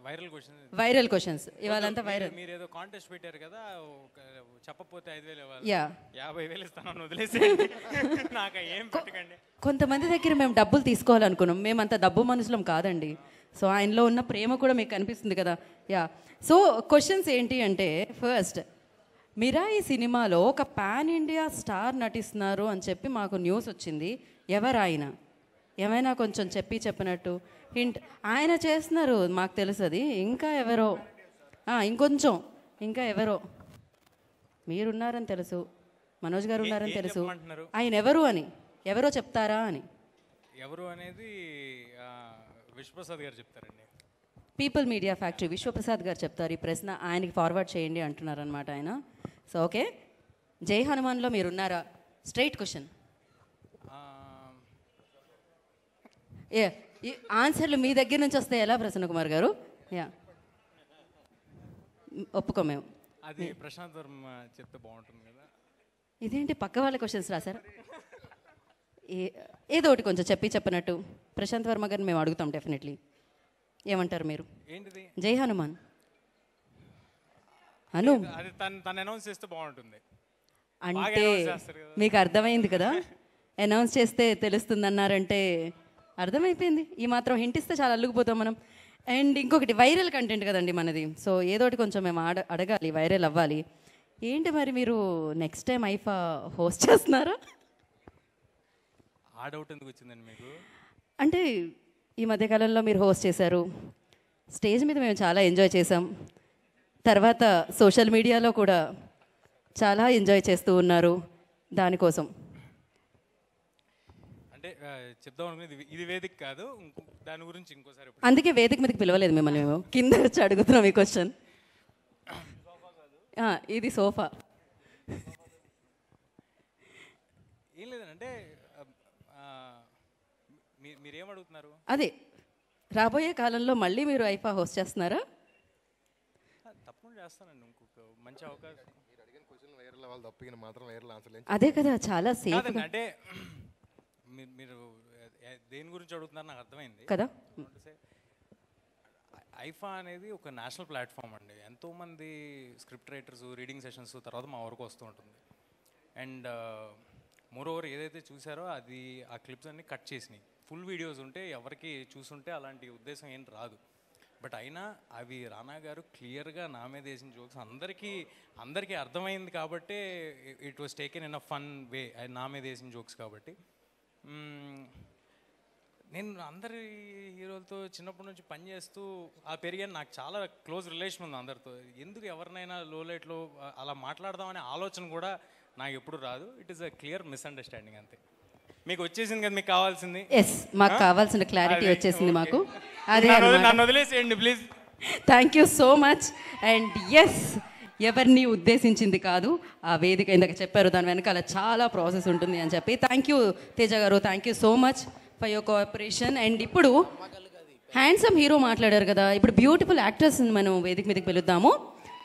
Viral questions ఇవాళంతా viral. మీరు ఏదో contest పెట్టారు కదా, చెప్పకపోతే 5,000 ఇవ్వాలి, యా 50,000 ఇస్తాను వదిలేసేయండి. నాకు ఏం పెట్టకండి. కొంతమంది దగ్గర మేము డబ్బులు తీసుకోవాలనుకున్నాం, మేము అంత డబ్బు మనుషులం కాదండి. సో ఆయనలో ఉన్న ప్రేమ కూడా మీకు కనిపిస్తుంది కదా. యా సో క్వశ్చన్స్ ఏంటి అంటే, ఫస్ట్ మిరాయి సినిమాలో ఒక పాన్ ఇండియా స్టార్ నటిస్తున్నారు అని చెప్పి మాకు న్యూస్ వచ్చింది. ఎవరు ఆయన? ఏమైనా కొంచెం చెప్పినట్టు హింట్. ఆయన చేస్తున్నారు మాకు తెలుసు అది. ఇంకా ఎవరో ఇంకొంచెం ఇంకా ఎవరో మీరున్నారని తెలుసు, మనోజ్ గారు ఉన్నారని తెలుసు. ఆయన ఎవరు అని, ఎవరో చెప్తారా అని. ఎవరు అనేది విశ్వప్రసాద్ గారు చెప్తారండి. పీపుల్ మీడియా ఫ్యాక్టరీ విశ్వప్రసాద్ గారు చెప్తారు. ఈ ప్రశ్న ఆయనకి ఫార్వర్డ్ చేయండి అంటున్నారు అనమాట ఆయన. సో ఓకే, జై హనుమాన్లో మీరున్నారా? Straight question. ఈ ఆన్సర్లు మీ దగ్గర నుంచి వస్తాయి ఎలా ప్రసన్న కుమార్ గారు? యా ఒప్పుకో మేము. అది ప్రశాంత్ వర్మ చెప్తే బాగుంటుంది కదా. ఇదేంటి పక్క వాళ్ళ క్వశ్చన్స్ రాశారు? ఏదో ఒకటి కొంచెం చెప్పినట్టు ప్రశాంత్ వర్మ గారిని మేము అడుగుతాం డెఫినెట్లీ. ఏమంటారు మీరు? ఏంటిది? జై హనుమాన్ అను అది తను అనౌన్స్ చేస్తే బాగుంటుంది అంటే మీకు అర్థమైంది కదా. అనౌన్స్ చేస్తే తెలుస్తుంది అన్నారంటే అర్థమైపోయింది. ఈ మాత్రం హింట్ ఇస్తే చాలా అల్లుకుపోతాం మనం. అండ్ ఇంకొకటి వైరల్ కంటెంట్ కదండి మనది. సో ఏదో ఒకటి కొంచెం మేము అడగాలి, వైరల్ అవ్వాలి. ఏంటి మరి మీరు నెక్స్ట్ టైం ఐఫా హోస్ట్ చేస్తున్నారా? ఆ డౌట్ ఎందుకు వచ్చిందండి మీకు? అంటే ఈ మధ్యకాలంలో మీరు హోస్ట్ చేశారు, స్టేజ్ మీద మేము చాలా ఎంజాయ్ చేసాం. తర్వాత సోషల్ మీడియాలో కూడా చాలా ఎంజాయ్ చేస్తూ ఉన్నారు. దానికోసం అంటే చెప్దాం అనుకునేది ఇది వేదిక కాదు, దాని గురించి ఇంకోసారి. అందుకే వేదిక మీదకి పిలవలేదు మిమ్మల్ని, మేము కింద వచ్చి అడుగుతున్నాం ఈ క్వశ్చన్. ఇది సోఫా. ఏం లేదంటే మీరేమడుగుతున్నారు? అదే రాబోయే కాలంలో మళ్ళీ మీరు ఐఫా హోస్ట్ చేస్తున్నారా? తప్పకుండా చేస్తానండి. ఇంకొక మంచి అవకాశం. అదే కదా చాలా సేఫ్. అంటే మీరు దేని గురించి అడుగుతున్నారు నాకు అర్థమైంది కదా. ఐఫా అనేది ఒక నేషనల్ ప్లాట్ఫామ్ అండి. ఎంతోమంది స్క్రిప్ట్ రైటర్స్ రీడింగ్ సెషన్స్ తర్వాత మా వరకు వస్తూ ఉంటుంది. అండ్ మోరోవర్ ఏదైతే చూసారో అది ఆ క్లిప్స్ అన్నీ కట్ చేసినాయి. ఫుల్ వీడియోస్ ఉంటే ఎవరికి చూసుంటే అలాంటి ఉద్దేశం ఏం రాదు. బట్ అయినా అవి రానా గారు క్లియర్గా నా మీద వేసిన జోక్స్ అందరికీ అర్థమైంది కాబట్టి it was taken in a fun way. అది నా మీద వేసిన జోక్స్ కాబట్టి. నేను అందరి హీరోలతో చిన్నప్పటి నుంచి పనిచేస్తూ పెరిగాను. నాకు చాలా క్లోజ్ రిలేషన్ ఉంది అందరితో. ఎందుకు ఎవరినైనా లోలైట్లో అలా మాట్లాడదామనే ఆలోచన కూడా నాకు ఎప్పుడు రాదు. It is a clear misunderstanding అంతే. మీకు వచ్చేసింది కదా మీకు కావాల్సింది. ఎస్ మాకు కావాల్సిన క్లారిటీ వచ్చేసింది మాకు. అదే నన్ను వదిలేసేయండి please. Thank you so much. And ఎస్ ఎవరిని ఉద్దేశించింది కాదు, ఆ వేదిక ఇందాక చెప్పారు దాని వెనకాల చాలా ప్రాసెస్ ఉంటుంది అని చెప్పి. థ్యాంక్ యూ తేజ గారు, thank you so much for your cooperation. And ఇప్పుడు హ్యాండ్సమ్ హీరో మాట్లాడారు కదా, ఇప్పుడు బ్యూటిఫుల్ యాక్టర్స్ మనం వేదిక మీదకి పిలుద్దాము.